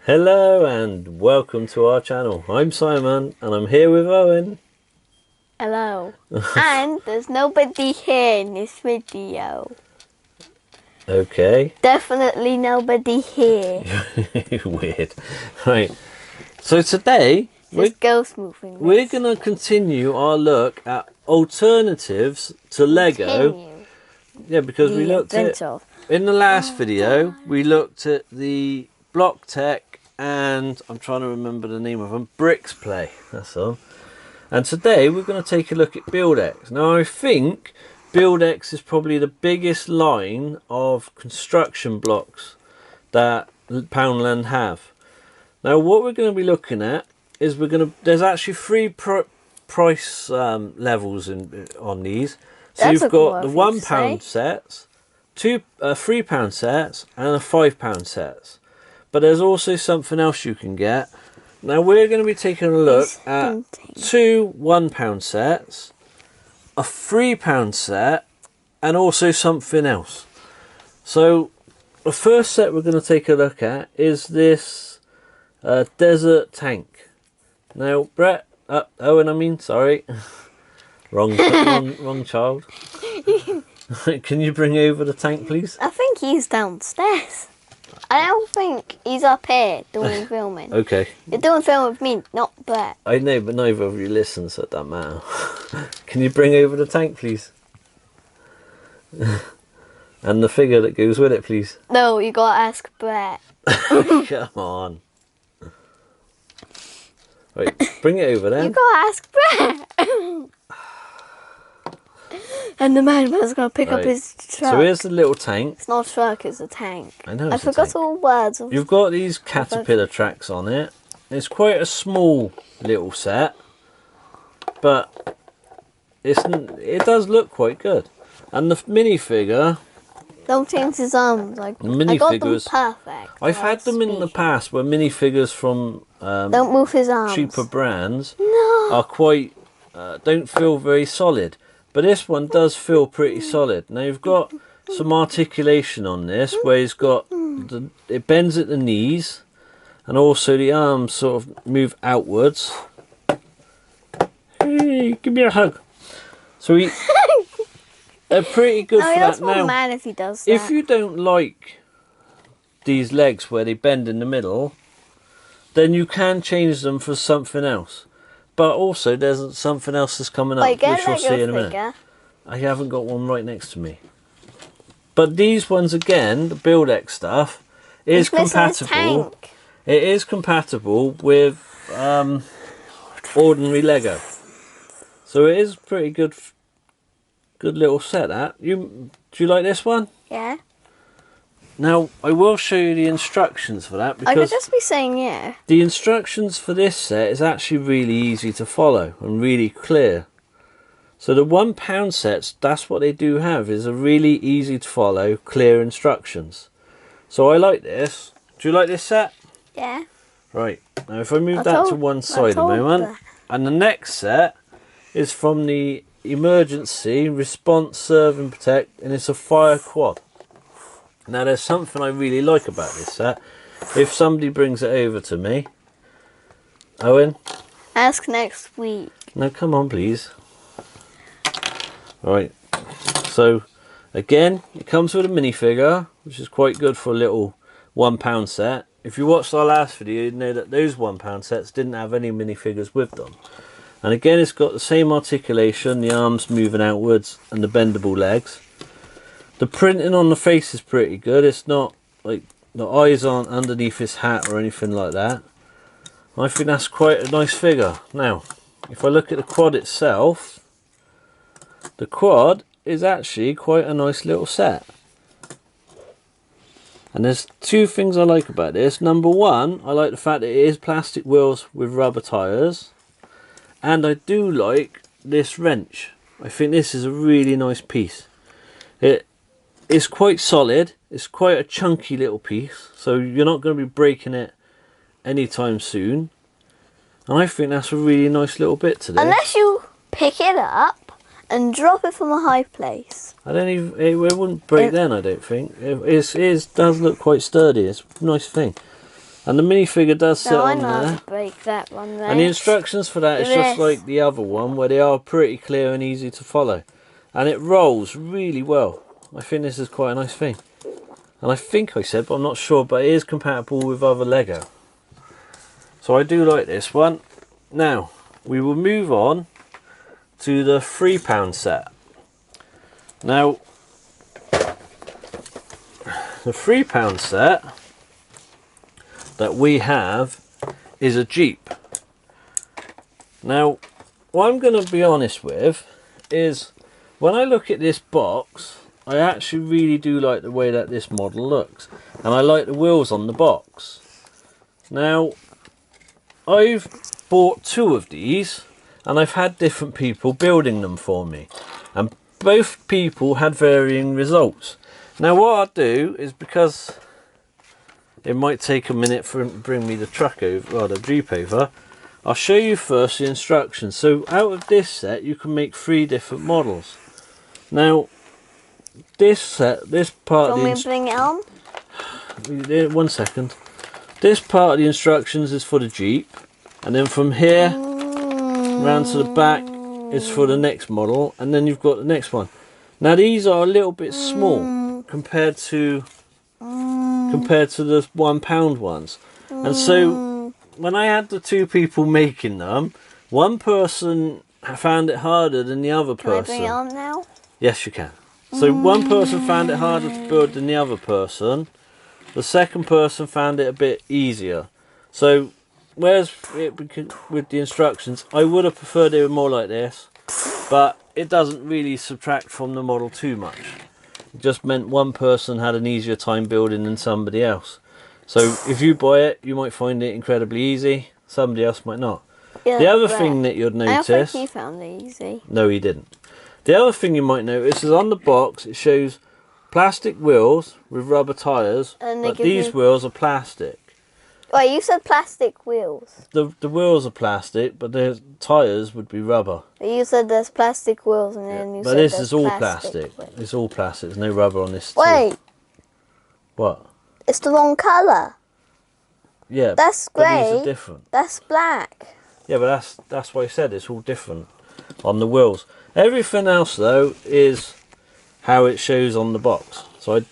Hello and welcome to our channel. I'm Simon and I'm here with Owen. Hello. And there's nobody here in this video. Okay. Definitely nobody here. Weird. Right. So today There's ghosts moving. we're going to continue our look at alternatives to Lego. Continue. Yeah, because we looked at adventure. in the last video we looked at the Block Tech and I'm trying to remember the name of them, Bricks Play. That's all. And today we're going to take a look at Buildex. Now I think Buildex is probably the biggest line of construction blocks that Poundland have. Now what we're going to be looking at is there's actually three price levels on these. So That's you've got the £1 £1 sets, two £3 sets and a £5 sets. But there's also something else you can get. Now we're going to be taking a look at two £1 sets, a £3 set, and also something else. So the first set we're going to take a look at is this desert tank. Now Owen, I mean, sorry, wrong child. Can you bring over the tank, please? I think he's downstairs. I don't think he's up here doing filming. Okay. You're doing film with me, not Brett. I know, but neither of you listen, so it doesn't matter. Can you bring over the tank, please? And the figure that goes with it, please. No, you gotta ask Brett. Come on. Right, bring it over then. You gotta ask Brett. And the man's gonna pick up his truck. So here's the little tank. It's not a truck, it's a tank. I know I it's a forgot tank. all words. You've got these caterpillar tracks on it. It's quite a small little set, but it does look quite good. And the minifigure. Don't change his arms. I got them Minifigures. perfect. I've had them in the past where minifigures from Don't move his arms. cheaper brands No. are quite don't feel very solid, but this one does feel pretty solid. Now you've got some articulation on this where he's got it bends at the knees and also the arms sort of move outwards. Hey, give me a hug. So they're pretty good No, for that's that. not Now mad if he does that. if you don't like these legs where they bend in the middle, then you can change them for something else. But also there's something else that's coming up, Wait, get which we'll see in a minute. figure. I haven't got one right next to me. But these ones again, the Buildex stuff, is He's missing his compatible. tank. It is compatible with ordinary Lego. So it is pretty good little set that. Do you like this one? Yeah. Now I will show you the instructions for that I could because just be saying yeah. the instructions for this set is actually really easy to follow and really clear. So the £1 sets, that's what they do have, is a really easy to follow, clear instructions. So I like this. Do you like this set? Yeah. Right. Now if I move that to one side a moment. And the next set is from the Emergency Response Serve and Protect, and it's a fire quad. Now there's something I really like about this set. If somebody brings it over to me. Owen? Ask next week. No, come on please. Right. So again, it comes with a minifigure, which is quite good for a little £1 set. If you watched our last video, you'd know that those £1 sets didn't have any minifigures with them. And again, it's got the same articulation, the arms moving outwards and the bendable legs. The printing on the face is pretty good. It's not like the eyes aren't underneath his hat or anything like that. I think that's quite a nice figure. Now, if I look at the quad itself, the quad is actually quite a nice little set. And there's two things I like about this. Number one, I like the fact that it is plastic wheels with rubber tyres. And I do like this wrench. I think this is a really nice piece. It's quite solid. It's quite a chunky little piece. So you're not going to be breaking it anytime soon. And I think that's a really nice little bit to do. Unless you pick it up and drop it from a high place. I don't even. It wouldn't break then. I don't think. It does look quite sturdy. It's a nice thing. And the minifigure does sit No, I on know how there. to break that one then. And the instructions for that is just Yes. like the other one, where they are pretty clear and easy to follow. And it rolls really well. I think this is quite a nice thing. And I think I said, but I'm not sure, but it is compatible with other Lego. So I do like this one. Now, we will move on to the £3 set. Now, the £3 set that we have is a Jeep. Now, what I'm going to be honest with is, when I look at this box, I actually really do like the way that this model looks, and I like the wheels on the box. Now, I've bought 2 of these, and I've had different people building them for me, and both people had varying results. Now what I'll do is, because it might take a minute for him to bring me the truck over, or the Jeep over, I'll show you first the instructions. So out of this set you can make 3 different models. Now this set, this part of Do the you want me to bring it on? 1 second. This part of the instructions is for the Jeep, and then from here round to the back is for the next model, and then you've got the next one. Now these are a little bit small compared to the £1 ones, and so when I had the 2 people making them, one person found it harder than the other Can I bring it person. on now? Yes, you can. So one person found it harder to build than the other person. The second person found it a bit easier. So whereas with the instructions, I would have preferred they were more like this, but it doesn't really subtract from the model too much. It just meant one person had an easier time building than somebody else. So if you buy it, you might find it incredibly easy. Somebody else might not. Yeah, The other right. thing that you'd I don't think notice... he found it easy. No, he didn't. The other thing you might notice is on the box it shows plastic wheels with rubber tyres, And they but give these you- wheels are plastic. Wait, you said plastic wheels. The wheels are plastic, but the tyres would be rubber. But you said there's plastic wheels, and then you But said this there's is all plastic. wheels. It's all plastic. There's no rubber on this. Too. Wait, What? it's the wrong colour. Yeah. That's but these grey. are different. That's black. Yeah, but that's what I said. It's all different on the wheels. Everything else though is how it shows on the box. So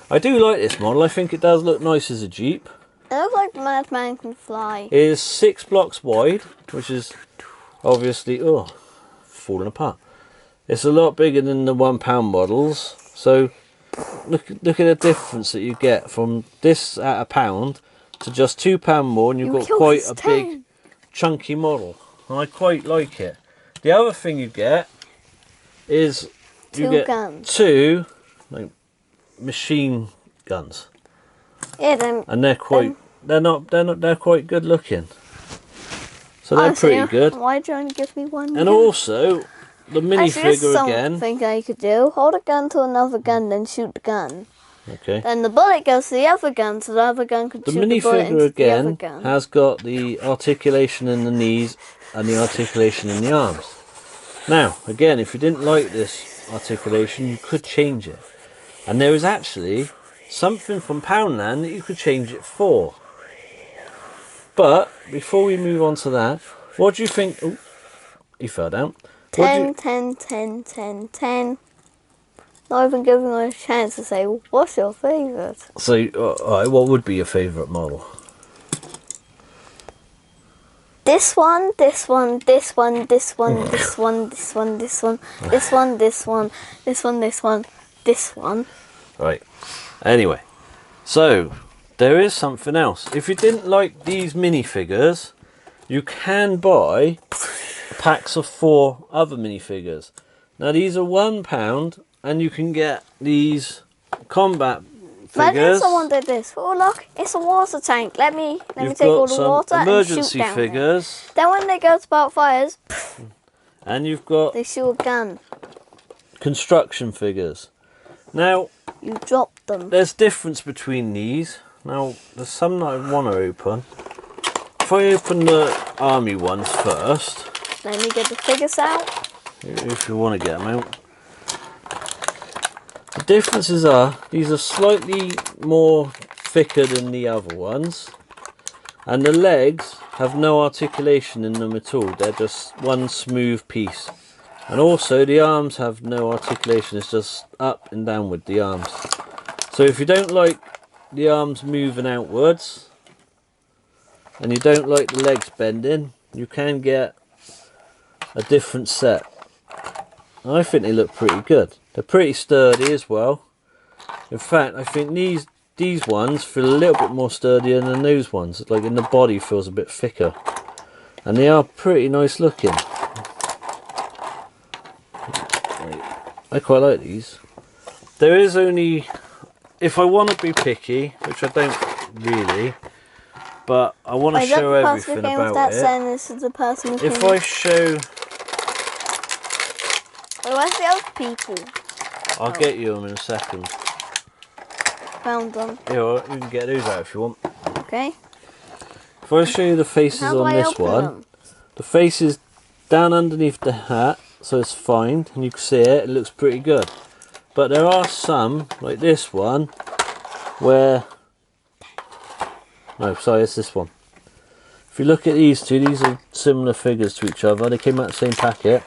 I do like this model. I think it does look nice as a Jeep. It looks like Madman can fly. It is 6 blocks wide, which is obviously falling apart. It's a lot bigger than the £1 models. So look at the difference that you get from this at £1 to just £2 more, and you've got killed quite his a big tongue. chunky model. And I quite like it. The other thing you get is you 2 get guns. 2 like machine guns, Yeah, then. and they're quite they're quite good looking. So they're pretty good. Why do you only give me one? And gun? also the Actually, there's minifigure again. something I could do. Hold a gun to another gun, then shoot the gun. Okay. Then the bullet goes to the other gun, so the other gun could The shoot the bullet into minifigure the other again gun. has got the articulation in the knees and the articulation in the arms. Now, again, if you didn't like this articulation, you could change it. And there is actually something from Poundland that you could change it for. But before we move on to that, what do you think? Oh, he fell down. What do 10, 10, 10, 10, 10. Not even giving me a chance to say, what's your favourite? So, alright, what would be your favourite model? This one, this one, this one, this one, this one, this one, this one, this one, this one, this one, this one, this one. Right. Anyway, so there is something else. If you didn't like these minifigures, you can buy packs of 4 other minifigures. Now these are £1, and you can get these combat Imagine figures. someone did this. Oh look, it's a water tank. Let me You've take all got the some water and shoot emergency down it. figures, Then when they go to spark fires, and you've got they shoot a gun. construction figures. Now You drop them. there's difference between these. Now there's some that I want to open. If I open the army ones first, Let me get the figures out. if you want to get them out. The differences are, these are slightly more thicker than the other ones. And the legs have no articulation in them at all. They're just one smooth piece. And also the arms have no articulation. It's just up and down with the arms. So if you don't like the arms moving outwards and you don't like the legs bending, you can get a different set. I think they look pretty good. They're pretty sturdy as well. In fact, I think these ones feel a little bit more sturdier than those ones. Like in the body feels a bit thicker. And they are pretty nice looking. I quite like these. There is only, if I want to be picky, which I don't really, but I want to show everything about it. This is the person If I show... Where's the other people? I'll get you them in a second. Found them. Yeah, well, you can get those out if you want. Okay. If I show you the faces on this one, the face is down underneath the hat, so it's fine, and you can see it, it looks pretty good. But there are some, like this one, where... No, sorry, it's this one. If you look at these two, these are similar figures to each other. They came out of the same packet.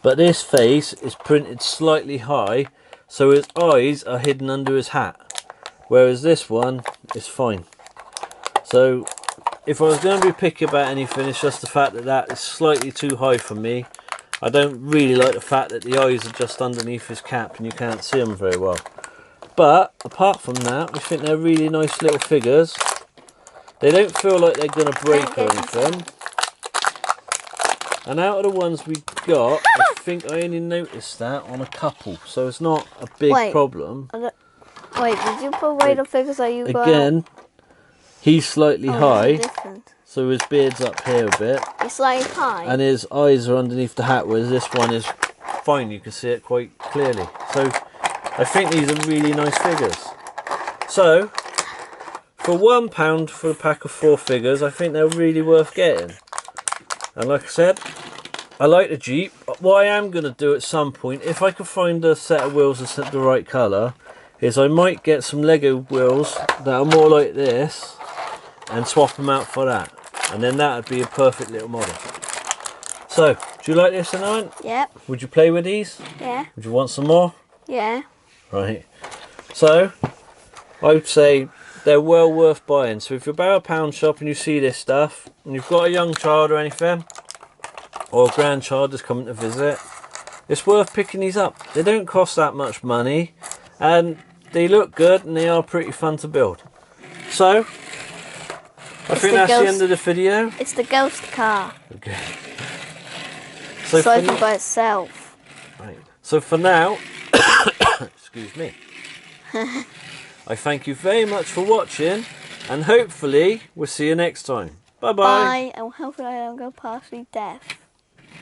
But this face is printed slightly high, so his eyes are hidden under his hat. Whereas this one is fine. So, if I was going to be picky about anything, it's just the fact that that is slightly too high for me. I don't really like the fact that the eyes are just underneath his cap and you can't see them very well. But, apart from that, I think they're really nice little figures. They don't feel like they're going to break or anything. And out of the ones we got, I think I only noticed that on a couple. So it's not a big problem. Wait, did you put away the figures that you got? Again, he's slightly high. Different. So his beard's up here a bit. It's slightly high. And his eyes are underneath the hat, whereas this one is fine. You can see it quite clearly. So I think these are really nice figures. So, for £1 for a pack of 4 figures, I think they're really worth getting. And like I said, I like the Jeep. What I am going to do at some point, if I can find a set of wheels that's the right colour, is I might get some Lego wheels that are more like this and swap them out for that. And then that would be a perfect little model. So, do you like this, Anand? Yep. Would you play with these? Yeah. Would you want some more? Yeah. Right. So, I would say they're well worth buying. So if you're about a pound shop and you see this stuff, and you've got a young child or anything, or a grandchild that's coming to visit, it's worth picking these up. They don't cost that much money, and they look good, and they are pretty fun to build. So, I think that's the end of the video. It's the ghost car. Okay. So Cycle by itself. Right. So for now, excuse me. I thank you very much for watching, and hopefully we'll see you next time. Bye bye. Bye, and hopefully I don't go past death.